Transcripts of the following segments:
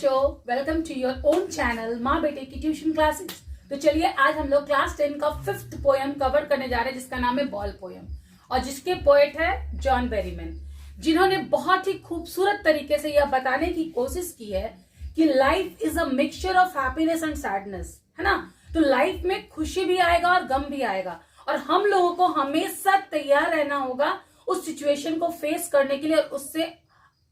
बच्चों, welcome to your own channel माँ बेटे की ट्यूशन क्लासेस। तो चलिए आज हम लोग क्लास 10 का 5th पोएम कवर करने जा रहे हैं, जिसका नाम है बॉल पोएम और जिसके पोएट है जॉन बेरीमैन, जिन्होंने बहुत ही खूबसूरत तरीके से यह बताने की कोशिश की है कि life is a mixture of happiness and sadness, है ना। तो लाइफ में खुशी भी आएगा और गम भी आएगा और हम लोगों को हमेशा तैयार रहना होगा उस सिचुएशन को फेस करने के लिए और उससे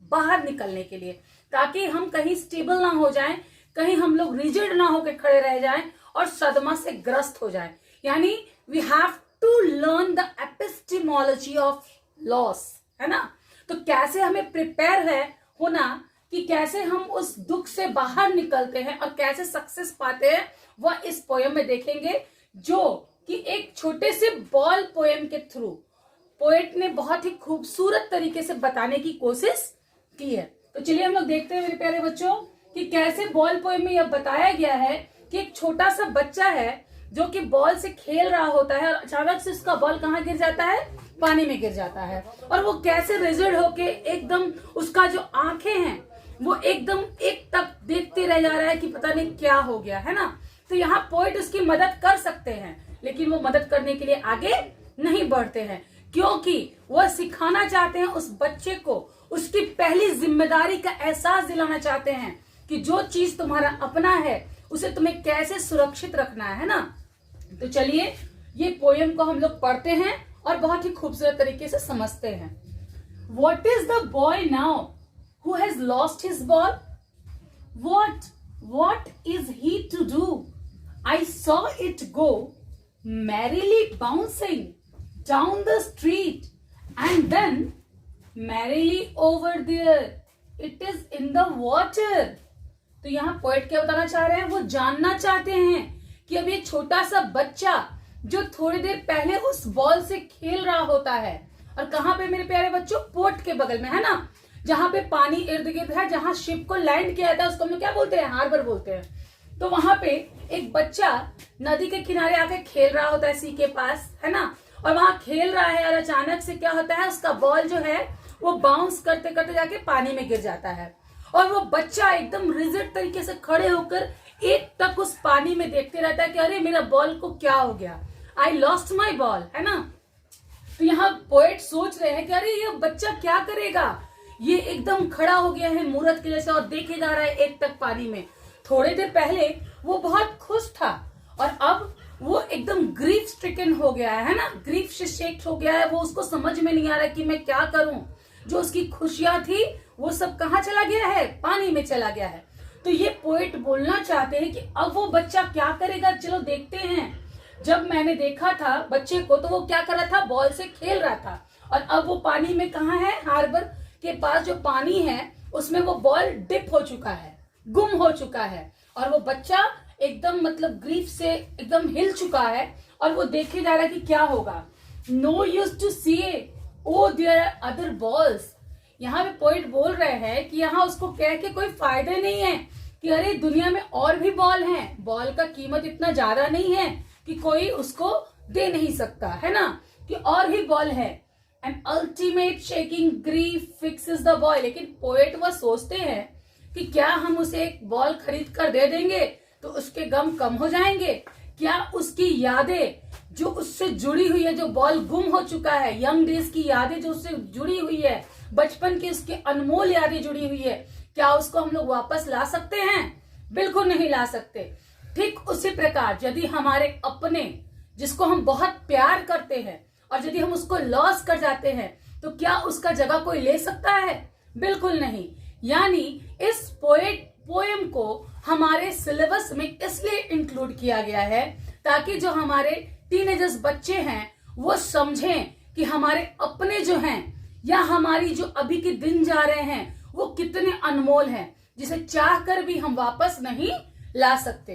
बाहर निकलने के लिए, ताकि हम कहीं स्टेबल ना हो जाएं, कहीं हम लोग रिजिड ना होकर खड़े रह जाएं और सदमा से ग्रस्त हो जाएं। यानी we have to learn the epistemology of loss, है ना। तो कैसे हमें प्रिपेयर है होना कि कैसे हम उस दुख से बाहर निकलते हैं और कैसे सक्सेस पाते हैं, वह इस पोएम में देखेंगे, जो कि एक छोटे से बॉल पोएम के थ्रू पोएट ने बहुत ही खूबसूरत तरीके से बताने की कोशिश की है। तो चलिए हम लोग देखते हैं मेरे प्यारे बच्चों कि कैसे बॉल पोएम में यह बताया गया है कि एक छोटा सा बच्चा है जो कि बॉल से खेल रहा होता है और अचानक से उसका बॉल कहाँ गिर जाता है, पानी में गिर जाता है। और वो कैसे रिजिड होके एकदम उसका जो आंखें हैं वो एकदम एक तक देखते रह जा रहा है कि पता नहीं क्या हो गया, है ना। तो यहाँ पोएट उसकी मदद कर सकते हैं, लेकिन वो मदद करने के लिए आगे नहीं बढ़ते हैं, क्योंकि वह सिखाना चाहते हैं उस बच्चे को, उसकी पहली जिम्मेदारी का एहसास दिलाना चाहते हैं कि जो चीज तुम्हारा अपना है उसे तुम्हें कैसे सुरक्षित रखना है ना। तो चलिए ये पोएम को हम लोग पढ़ते हैं और बहुत ही खूबसूरत तरीके से समझते हैं। What is the boy now who has lost his ball? What is he to do? I saw it go merrily bouncing down the street and then merrily over there it is in the water। तो यहाँ poet क्या बताना चाह रहे हैं, वो जानना चाहते हैं कि अब ये छोटा सा बच्चा जो थोड़ी देर पहले उस बॉल से खेल रहा होता है, और कहाँ पे मेरे प्यारे बच्चों, पोर्ट के बगल में, है ना, जहाँ पे पानी इर्द गिर्द है, जहाँ शिप को लैंड किया जाता है उसको हम लोग क्या बोलते हैं, हार्बर बोलते हैं। तो वहां पे एक बच्चा नदी के किनारे आके खेल रहा होता है, सी के पास, है ना, और वहां खेल रहा है और अचानक से क्या होता है, उसका बॉल जो है वो बाउंस करते करते जाके पानी में गिर जाता है और वो बच्चा एकदम रिजिड तरीके से खड़े होकर एक तक उस पानी में देखते रहता है कि अरे मेरा बॉल को क्या हो गया, आई लॉस्ट माई बॉल, है ना। तो यहाँ पोएट सोच रहे हैं कि अरे ये बच्चा क्या करेगा, ये एकदम खड़ा हो गया है मूर्त के जैसे और देखे जा रहा है एक तक पानी में। थोड़ी देर पहले वो बहुत खुश था और अब वो एकदम ग्रीफ स्ट्रिकन हो गया है ना, ग्रीफ से शेक हो गया है, वो उसको समझ में नहीं आ रहा कि मैं क्या करूं। जो उसकी खुशियां थी वो सब कहाँ चला गया है, पानी में चला गया है। तो ये पोएट बोलना चाहते हैं कि अब वो बच्चा क्या करेगा, चलो देखते हैं। जब मैंने देखा था बच्चे को तो वो क्या कर रहा था, बॉल से खेल रहा था, और अब वो पानी में कहाँ है, हार्बर के पास जो पानी है उसमें वो बॉल डिप हो चुका है, गुम हो चुका है, और वो बच्चा एकदम मतलब ग्रीफ से एकदम हिल चुका है और वो देखे जा रहा है कि क्या होगा। No use to say O there other balls. यहाँ पे पोएट बोल रहे हैं कि यहाँ उसको कह के कोई फायदा नहीं है कि अरे दुनिया में और भी बॉल हैं, बॉल का कीमत इतना ज्यादा नहीं है कि कोई उसको दे नहीं सकता, है ना, कि और भी बॉल है। And ultimate shaking grief fixes the boy. लेकिन पोएट वह सोचते हैं कि क्या हम उसे एक बॉल खरीद कर दे देंगे तो उसके गम कम हो जाएंगे, क्या उसकी यादें जो उससे जुड़ी हुई है, जो बॉल गुम हो चुका है, यंग डेज की यादें जो उससे जुड़ी हुई है, बचपन की उसकी अनमोल यादें जुड़ी हुई है, क्या उसको हम लोग वापस ला सकते हैं? बिल्कुल नहीं ला सकते। ठीक उसी प्रकार यदि हमारे अपने, जिसको हम बहुत प्यार करते हैं, और यदि हम उसको लॉस कर जाते हैं तो क्या उसका जगह कोई ले सकता है? बिल्कुल नहीं। यानी इस पोएम को हमारे सिलेबस में इसलिए इंक्लूड किया गया है ताकि जो हमारे टीनेजर्स बच्चे हैं वो समझें कि हमारे अपने जो हैं या हमारी जो अभी के दिन जा रहे हैं वो कितने अनमोल हैं, जिसे चाह कर भी हम वापस नहीं ला सकते।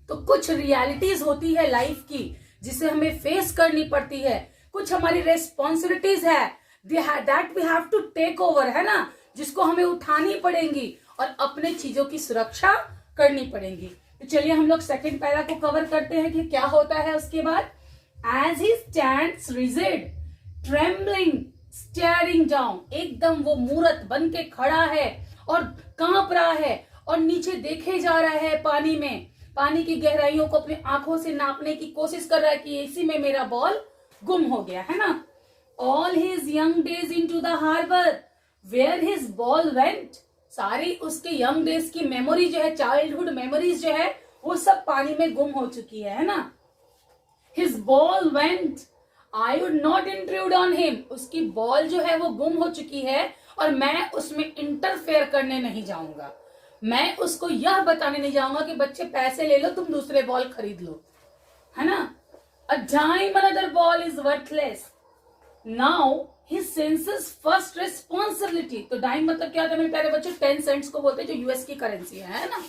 तो कुछ रियलिटीज होती है लाइफ की जिसे हमें फेस करनी पड़ती है, कुछ हमारी रेस्पॉन्सिबिलिटीज है that we have to take over, है ना, जिसको हमें उठानी पड़ेंगी और अपने चीजों की सुरक्षा करनी पड़ेगी। तो चलिए हम लोग सेकंड पैरा को कवर करते हैं कि क्या होता है उसके बाद। As he stands rigid trembling staring down, एकदम वो मूर्त बन के खड़ा है और कांप रहा है और नीचे देखे जा रहा है पानी में, पानी की गहराइयों को अपनी आंखों से नापने की कोशिश कर रहा है कि इसी में मेरा बॉल गुम हो गया है ना। All his young days into the harbour where his ball went, सारी उसके यंग डेज की मेमोरी जो है, चाइल्डहुड मेमोरीज जो है, वो सब पानी में गुम हो चुकी है ना। His ball went I would not intrude on him, उसकी बॉल जो है वो गुम हो चुकी है और मैं उसमें इंटरफेयर करने नहीं जाऊंगा। मैं उसको यह बताने नहीं जाऊंगा कि बच्चे पैसे ले लो, तुम दूसरे बॉल खरीद लो, है ना। A time another ball is worthless now his senses first responsibility. तो डाइम मतलब क्या होता है मेरे प्यारे बच्चों, 10 सेंट्स को बोलते हैं, जो यूएस की करेंसी है ना।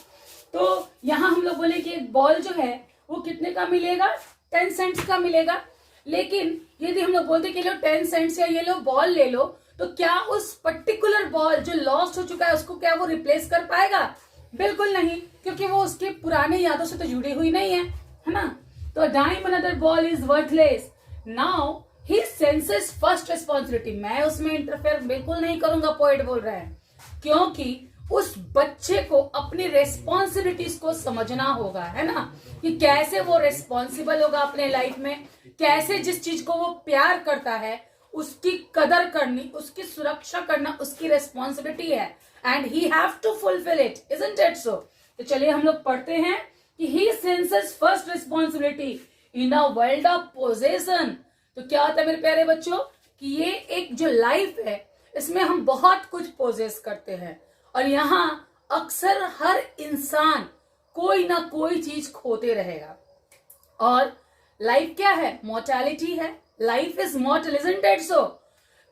तो यहां हम लोग बोले कि एक बॉल जो है वो कितने का मिलेगा, 10 सेंट्स का मिलेगा। लेकिन यदि हम लोग बोलते कि लो 10 सेंट्स या ये लो बॉल ले लो, तो क्या उस पर्टिकुलर बॉल जो लॉस्ट हो चुका है उसको क्या वो रिप्लेस कर पाएगा? बिल्कुल नहीं, क्योंकि वो उसके पुराने यादों से तो जुड़ी हुई नहीं है ना। तो dime another ball is worthless now he senses first responsibility, मैं उसमें इंटरफेयर बिल्कुल नहीं करूंगा, पोएट बोल रहा है, क्योंकि उस बच्चे को अपनी रेस्पॉन्सिबिलिटीज को समझना होगा, है ना, कि कैसे वो रेस्पॉन्सिबल होगा अपने लाइफ में, कैसे जिस चीज को वो प्यार करता है उसकी कदर करनी, उसकी सुरक्षा करना उसकी रेस्पॉन्सिबिलिटी है, and he have to fulfil it, isn't it so. तो चलिए हम लोग पढ़ते हैं कि he senses first responsibility in a world of possession. तो क्या होता है मेरे प्यारे बच्चों कि ये एक जो लाइफ है इसमें हम बहुत कुछ पोजेस करते हैं, और यहाँ अक्सर हर इंसान कोई ना कोई चीज खोते रहेगा। और लाइफ क्या है? मॉर्टैलिटी है। Life is mortal, isn't it so?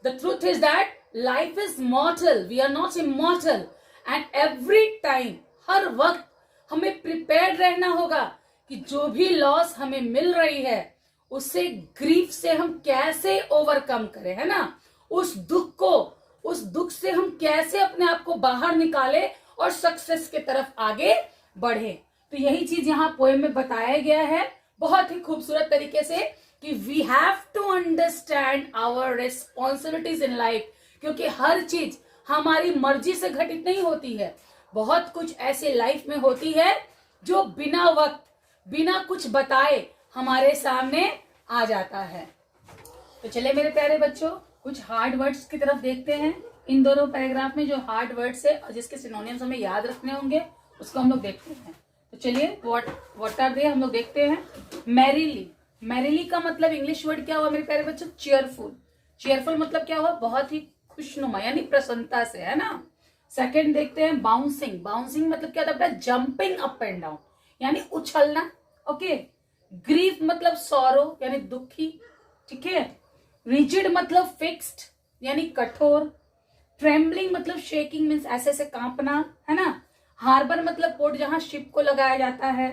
The truth is that life is mortal, we are not immortal, and every time, हर वक्त हमें प्रिपेयर्ड रहना होगा कि जो भी लॉस हमें मिल रही है उससे ग्रीफ से हम कैसे ओवरकम करें, है ना। उस दुख से हम कैसे अपने आप को बाहर निकाले और सक्सेस की तरफ आगे बढ़े। तो यही चीज यहाँ पोएम में बताया गया है बहुत ही खूबसूरत तरीके से कि we have to understand our responsibilities in life, क्योंकि हर चीज हमारी मर्जी से घटित नहीं होती है। बहुत कुछ ऐसे लाइफ में होती है जो बिना वक्त, बिना कुछ बताए हमारे सामने आ जाता है। तो चले मेरे प्यारे बच्चों कुछ हार्ड वर्ड्स की तरफ देखते हैं। इन दोनों पैराग्राफ में जो हार्ड वर्ड्स है और जिसके सिनोनिम्स हमें याद रखने होंगे उसको हम लोग देखते हैं। तो चलिए व्हाट आर दे हम लोग देखते हैं। मैरीली, मैरीली का मतलब इंग्लिश वर्ड क्या हुआ मेरे प्यारे बच्चों? चेयरफुल। चेयरफुल मतलब क्या हुआ? बहुत ही खुशनुमा यानी प्रसन्नता से, है ना। सेकंड देखते हैं बाउंसिंग। बाउंसिंग मतलब क्या होता है? जंपिंग अप एंड डाउन यानी उछलना। ओके। ग्रीफ मतलब सॉरो यानी दुखी, ठीक है। रिजिड मतलब फिक्स्ड यानी कठोर। ट्रेम्बलिंग मतलब शेकिंग मीन्स ऐसे ऐसे कांपना, है ना। हार्बर मतलब पोर्ट जहां शिप को लगाया जाता है।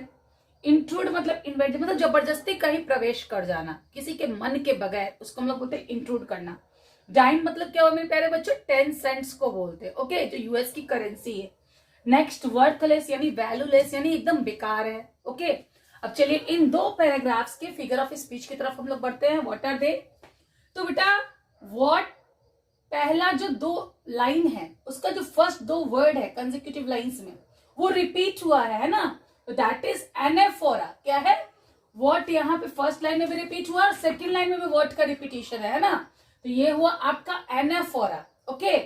इंट्रूड मतलब इन्वेंट मतलब जबरदस्ती कहीं प्रवेश कर जाना किसी के मन के बगैर, उसको हम लोग बोलते हैं इंट्रूड करना। डाइम मतलब क्या हुआ मेरे प्यारे बच्चों? 10 सेंट्स को बोलते हैं, ओके, जो यूएस की करेंसी है। नेक्स्ट वर्थलेस यानी वैल्यूलेस यानी एकदम बेकार है, ओके। अब चलिए इन दो पैराग्राफ्स के फिगर ऑफ स्पीच की तरफ हम लोग बढ़ते हैं। What are they? तो बेटा व्हाट पहला जो दो लाइन है उसका जो फर्स्ट दो वर्ड है कंसेक्यूटिव लाइंस में वो रिपीट हुआ है ना, तो दैट इज एनाफोरा। क्या है? व्हाट यहाँ पे फर्स्ट लाइन में भी रिपीट हुआ और सेकेंड लाइन में भी वर्ड का रिपीटेशन है ना, तो ये हुआ आपका एनाफोरा, ओके।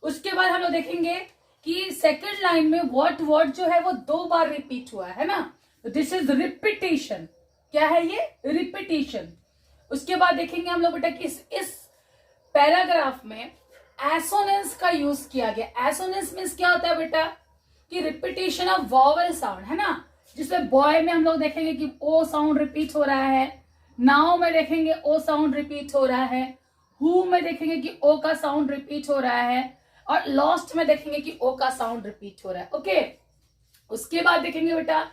उसके बाद हम लोग देखेंगे कि सेकेंड लाइन में व्हाट वर्ड जो है वो 2 बार रिपीट हुआ है ना, तो दिस इज रिपीटेशन। क्या है ये? रिपीटेशन। उसके बाद देखेंगे हम लोग बेटा कि इस पैराग्राफ में एसोनेंस का यूज किया गया। एसोनेंस मीन्स क्या होता है बेटा? कि रिपीटेशन ऑफ वॉवल साउंड, है ना। जिसमें बॉय में हम लोग देखेंगे कि ओ साउंड रिपीट हो रहा है, नाउ में देखेंगे ओ साउंड रिपीट हो रहा है, हु में देखेंगे कि ओ का साउंड रिपीट हो रहा है, और लॉस्ट में देखेंगे कि ओ का साउंड रिपीट हो रहा है, ओके। उसके बाद देखेंगे बेटा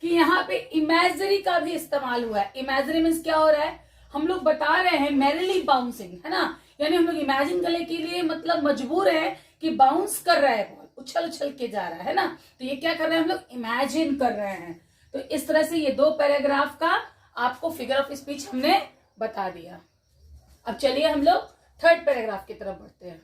कि यहाँ पे इमेजरी का भी इस्तेमाल हुआ है। इमेजरी मीन्स क्या हो रहा है? हम लोग बता रहे हैं मैरिली बाउंसिंग, है ना, यानी हम लोग इमेजिन करने के लिए मतलब मजबूर है कि बाउंस कर रहा है बॉल, उछल उछल के जा रहा है ना, तो ये क्या कर रहे हैं हम लोग? इमेजिन कर रहे हैं। तो इस तरह से ये 2 पैराग्राफ का आपको फिगर ऑफ स्पीच हमने बता दिया। अब चलिए हम लोग थर्ड पैराग्राफ की तरफ बढ़ते हैं।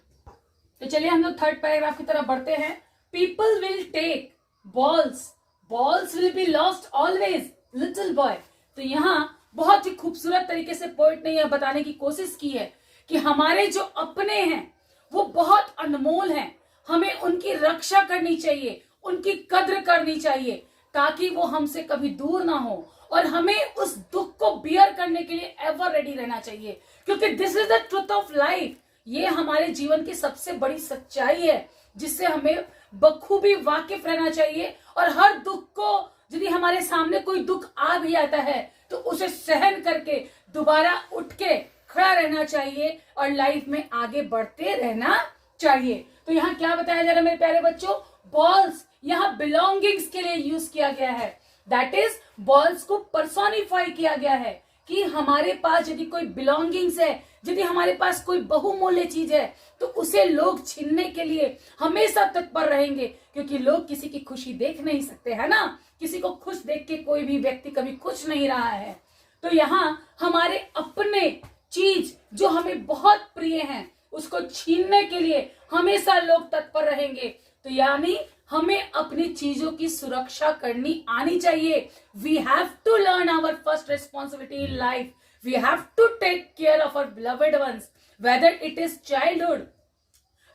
तो चलिए हम लोग थर्ड पैराग्राफ की तरफ बढ़ते हैं। People will take balls. Balls will be lost always, little boy. तो यहाँ बहुत ही खूबसूरत तरीके से पोएट ने यह बताने की कोशिश की है कि हमारे जो अपने हैं वो बहुत अनमोल हैं, हमें उनकी रक्षा करनी चाहिए, उनकी कद्र करनी चाहिए, ताकि वो हमसे कभी दूर ना हो, और हमें उस दुख को बियर करने के लिए एवर रेडी रहना चाहिए, क्योंकि this is the truth of life. ये हमारे जीवन की सबसे बड़ी सच्चाई है जिससे हमें बखूबी वाकिफ रहना चाहिए. और हर दुख को, यदि हमारे सामने कोई दुख आ भी आता है तो उसे सहन करके दोबारा उठ के खड़ा रहना चाहिए और लाइफ में आगे बढ़ते रहना चाहिए. तो यहाँ क्या बताया जा रहा है मेरे प्यारे बच्चों? बॉल्स यहाँ बिलोंगिंग्स के लिए यूज किया गया है. दैट इज बॉल्स को पर्सोनिफाई किया गया है कि हमारे पास यदि कोई बिलोंगिंग्स है, यदि हमारे पास कोई बहुमूल्य चीज है, तो उसे लोग छीनने के लिए हमेशा तत्पर रहेंगे, क्योंकि लोग किसी की खुशी देख नहीं सकते, है ना. किसी को खुश देख के कोई भी व्यक्ति कभी खुश नहीं रहा है. तो यहाँ हमारे अपने चीज जो हमें बहुत प्रिय हैं उसको छीनने के लिए हमेशा लोग तत्पर रहेंगे. तो यानी हमें अपनी चीजों की सुरक्षा करनी आनी चाहिए. We have to learn our first responsibility in life. We have to take care of our beloved ones, whether it is childhood,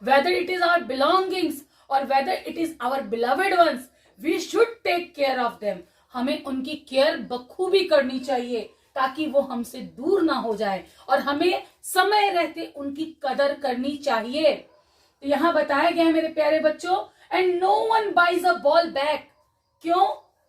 whether it is our belongings or whether it is our beloved ones, we should take care of them. हमें उनकी care बखूबी करनी चाहिए ताकि वो हमसे दूर ना हो जाए, और हमें समय रहते उनकी कदर करनी चाहिए. तो यहाँ बताया गया है मेरे प्यारे बच्चों, and no one buys a ball back. क्यों?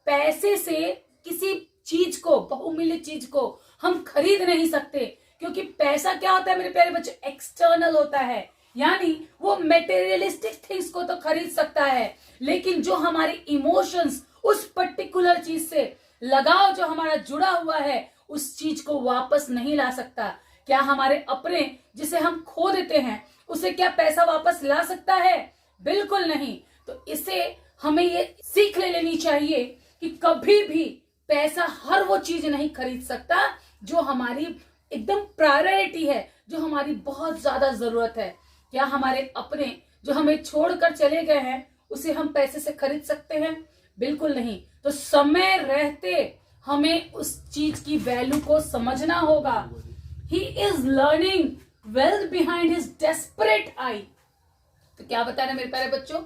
पैसे से किसी चीज को, बहुमूल्य चीज को हम खरीद नहीं सकते, क्योंकि पैसा क्या होता है मेरे प्यारे बच्चों? एक्सटर्नल होता है. यानी वो मेटेरियलिस्टिक थिंग्स को तो खरीद सकता है, लेकिन जो हमारे इमोशंस, उस पर्टिकुलर चीज से लगाव जो हमारा जुड़ा हुआ है, उस चीज को वापस नहीं ला सकता. क्या हमारे अपने जिसे हम खो देते हैं उसे क्या पैसा वापस ला सकता है? बिल्कुल नहीं. तो इसे हमें ये सीख ले लेनी चाहिए कि कभी भी पैसा हर वो चीज नहीं खरीद सकता जो हमारी एकदम प्रायोरिटी है, जो हमारी बहुत ज्यादा जरूरत है. क्या हमारे अपने जो हमें छोड़कर चले गए हैं उसे हम पैसे से खरीद सकते हैं? बिल्कुल नहीं. तो समय रहते हमें उस चीज की वैल्यू को समझना होगा. He is learning well behind his desperate eye. तो क्या बता रहे मेरे प्यारे बच्चों?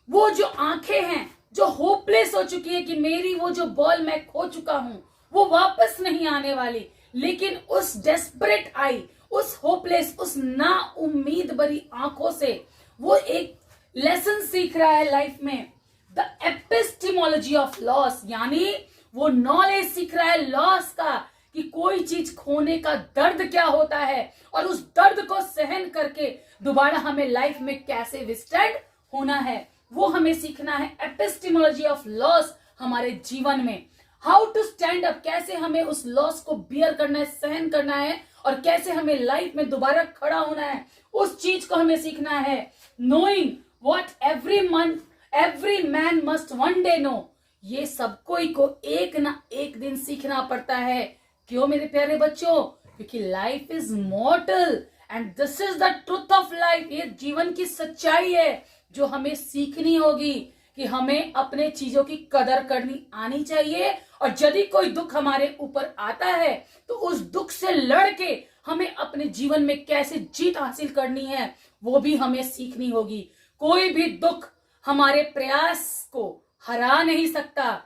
वो जो आंखें हैं जो होपलेस हो चुकी है कि मेरी वो जो बॉल मैं खो चुका हूं वो वापस नहीं आने वाली, लेकिन उस डेस्परेट आई, उस होपलेस, उस ना उम्मीद भरी आंखों से वो एक लेसन सीख रहा है लाइफ में, द एपिस्टेमोलॉजी ऑफ लॉस. यानी वो नॉलेज सीख रहा है लॉस का, कि कोई चीज खोने का दर्द क्या होता है, और उस दर्द को सहन करके दोबारा हमें लाइफ में कैसे विस्टैंड होना है, वो हमें सीखना है. एपिस्टेमोलॉजी ऑफ लॉस हमारे जीवन में. हाउ टू स्टैंड अप, कैसे हमें उस लॉस को बियर करना है, सहन करना है, और कैसे हमें लाइफ में दोबारा खड़ा होना है, उस चीज को हमें सीखना है. Knowing what every man must one day know. ये सब कोई को एक ना एक दिन सीखना पड़ता है. क्यों मेरे प्यारे बच्चों? क्योंकि life is मॉर्टल and this is the truth of life. ये जीवन की सच्चाई है जो हमें सीखनी होगी कि हमें अपने चीजों की कदर करनी आनी चाहिए, और यदि कोई दुख हमारे ऊपर आता है तो उस दुख से लड़के हमें अपने जीवन में कैसे जीत हासिल करनी है वो भी हमें सीखनी होगी. कोई भी दुख हमारे प्रयास को हरा नहीं सकता.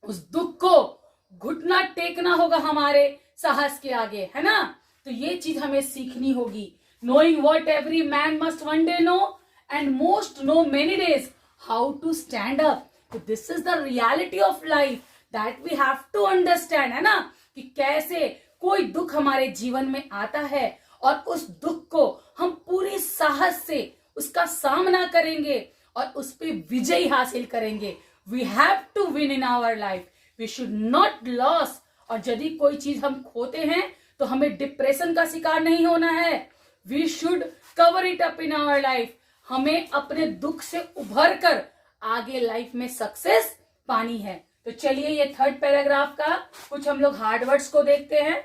उस दुख को घुटना टेकना होगा हमारे साहस के आगे, है ना. तो ये चीज हमें सीखनी होगी. Knowing what every man must one day know and most know many days how to stand up. तो this is the reality of life that we have to understand, है ना, कि कैसे कोई दुख हमारे जीवन में आता है और उस दुख को हम पूरी साहस से उसका सामना करेंगे और उस पर विजय हासिल करेंगे. We have to win in our life. We should not loss. और यदि कोई चीज हम खोते हैं तो हमें डिप्रेशन का शिकार नहीं होना है. We should cover it up in our life. हमें अपने दुख से उभर कर आगे लाइफ में सक्सेस पानी है. तो चलिए ये थर्ड पैराग्राफ का कुछ हम लोग हार्ड वर्ड्स को देखते हैं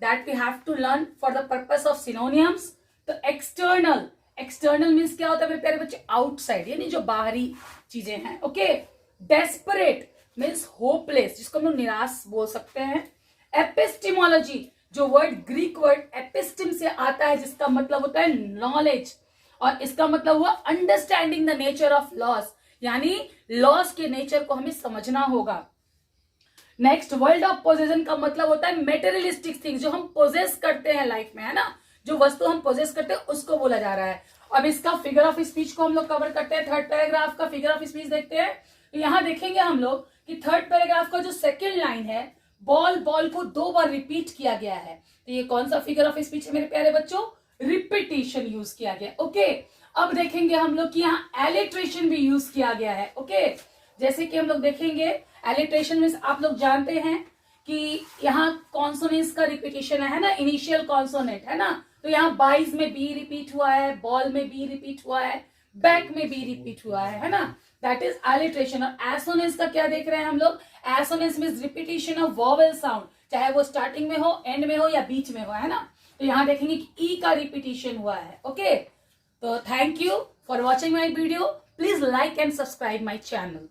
that we have to learn for the purpose of synonyms. तो एक्सटर्नल मीन्स क्या होता है मेरे प्यारे बच्चे? आउटसाइड, यानी जो बाहरी चीजें हैं. ओके, डेस्परेट मीन्स होपलेस, जिसको हम लोग निराश बोल सकते हैं। एपिस्टिमोलॉजी, जो वर्ड ग्रीक वर्ड एपिस्टिम से आता है, जिसका मतलब होता है नॉलेज, और इसका मतलब हुआ understanding the nature of loss, यानी लॉस के नेचर को हमें समझना होगा। नेक्स्ट, वर्ल्ड ऑफ पोजेशन का मतलब होता है मेटेरियलिस्टिक थिंग, जो हम पोजेस करते हैं लाइफ में, है ना, जो वस्तु हम पोजेस करते हैं उसको बोला जा रहा है। अब इसका फिगर ऑफ स्पीच को हम लोग कवर करते हैं। थर्ड पैराग्राफ का फिगर ऑफ स्पीच देखते हैं। तो यहां देखेंगे हम लोग कि थर्ड पैराग्राफ का जो सेकेंड लाइन है, बॉल बॉल को 2 बार रिपीट किया गया है। तो ये कौन सा फिगर ऑफ स्पीच है मेरे प्यारे बच्चों? रिपीटिशन यूज किया गया। ओके, अब देखेंगे हम लोग कि यहाँ एलिट्रेशन भी यूज किया गया है। ओके, जैसे कि हम लोग देखेंगे एलिट्रेशन में आप लोग जानते हैं कि यहाँ कॉन्सोनेंट्स का रिपीटेशन है ना, इनिशियल कॉन्सोनेंट, है ना। तो यहाँ बाइज में बी रिपीट हुआ है, बॉल में बी रिपीट हुआ है, बैक में बी रिपीट हुआ है ना, दैट इज एलिट्रेशन। और एसोनेंस का क्या देख रहे हैं हम लोग? Assonance means repetition of vowel sound, चाहे वो स्टार्टिंग में हो, एंड में हो या बीच में हो, है ना। तो यहाँ देखेंगे कि ई का रिपीटेशन हुआ है। ओके, तो thank you for watching my video. Please like and subscribe my channel.